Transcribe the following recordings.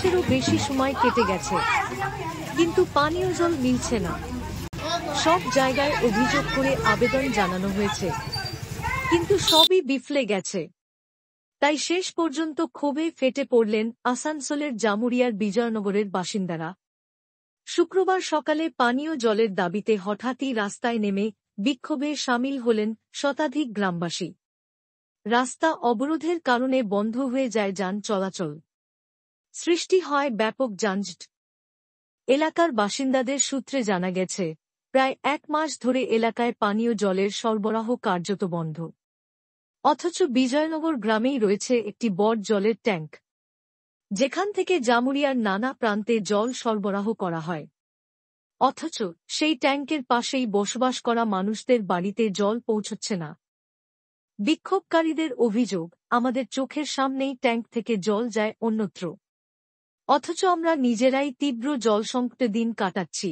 মাসেরও বেশি সময় কেটে গেছে, কিন্তু পানীয় জল মিলছে না। সব জায়গায় অভিযোগ করে আবেদন জানানো হয়েছে, কিন্তু সবই বিফলে গেছে। তাই শেষ পর্যন্ত ক্ষোভে ফেটে পড়লেন আসানসোলের জামুরিয়ার বিজয়নগরের বাসিন্দারা। শুক্রবার সকালে পানীয় জলের দাবিতে হঠাৎই রাস্তায় নেমে বিক্ষোভে সামিল হলেন শতাধিক গ্রামবাসী। রাস্তা অবরোধের কারণে বন্ধ হয়ে যায় যান চলাচল। সৃষ্টি হয় ব্যাপক যানজট। এলাকার বাসিন্দাদের সূত্রে জানা গেছে, প্রায় 1 মাস ধরে এলাকায় পানীয় জলের সরবরাহ কার্যত বন্ধ। অথচ বিজয়নগর গ্রামেই রয়েছে একটি বড় জলের ট্যাঙ্ক, যেখান থেকে জামুরিয়ার নানা প্রান্তে জল সরবরাহ করা হয়। অথচ সেই ট্যাঙ্কের পাশেই বসবাস করা মানুষদের বাড়িতে জল পৌঁছচ্ছে না। বিক্ষোভকারীদের অভিযোগ, আমাদের চোখের সামনেই ট্যাঙ্ক থেকে জল যায় অন্যত্র, অথচ আমরা নিজেরাই তীব্র জলসংকটে দিন কাটাচ্ছি।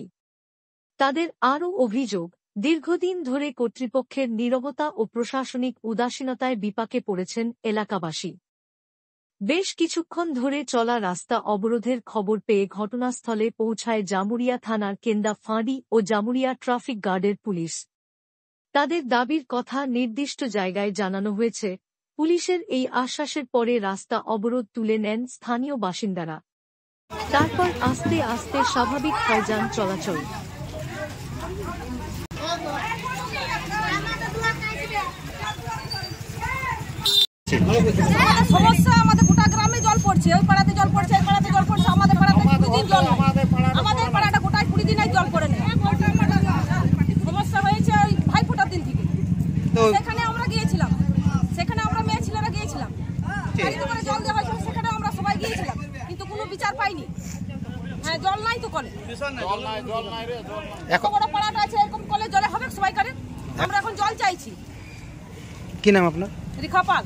তাদের আরও অভিযোগ, দীর্ঘদিন ধরে কর্তৃপক্ষের নীরবতা ও প্রশাসনিক উদাসীনতায় বিপাকে পড়েছেন এলাকাবাসী। বেশ কিছুক্ষণ ধরে চলা রাস্তা অবরোধের খবর পেয়ে ঘটনাস্থলে পৌঁছায় জামুরিয়া থানার কেন্দা ফাঁড়ি ও জামুরিয়া ট্রাফিক গার্ডের পুলিশ। তাদের দাবির কথা নির্দিষ্ট জায়গায় জানানো হয়েছে। পুলিশের এই আশ্বাসের পরে রাস্তা অবরোধ তুলে নেন স্থানীয় বাসিন্দারা। তারপর আস্তে আস্তে স্বাভাবিক হয় যান চলাচল। সমস্যা আমাদের গোটা গ্রামে জল পড়ছে, ওই পাড়াতে জল পড়ছে, এই পাড়াতে জল পড়ছে, আমাদের পাড়াতে 20 দিন জল নেই। আমাদের পাড়াটা গোটায় 20 দিন জল পড়ে নেই। সমস্যা হয়েছে ওই ভাইফোঁটার দিন থেকে। সেখানে আমরা গিয়েছিলাম, সেখানে আমরা মেয়ে ছেলেরা গিয়েছিলাম, গাড়িতে করে জল দেওয়া হয়েছিল, সেখানে আমরা সবাই গিয়েছিলাম, কিন্তু কোনো বিচার পাইনি। হ্যাঁ, জল নাই তো কলে, এত বড় পাড়াটা আছে, এরকম কলে জলে হবে সবাই করে? আমরা এখন জল চাইছি। কি নাম আপনার? রেখা পাল।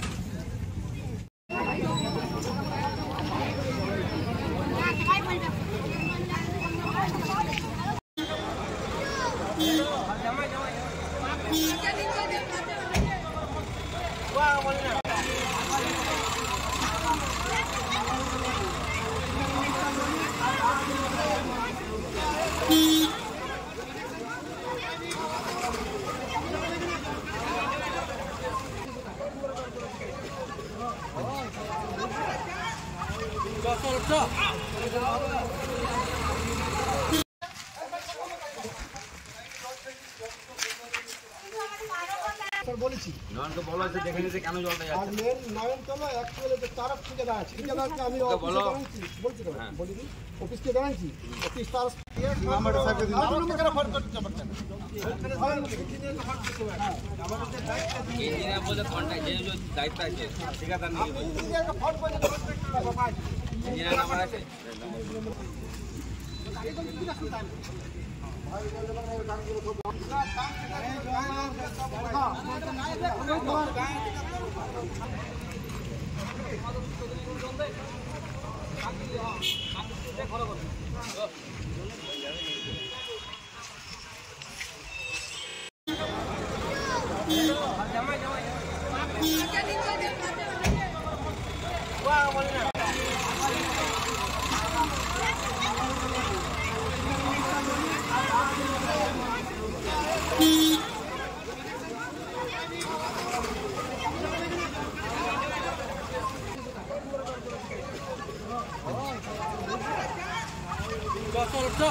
Go,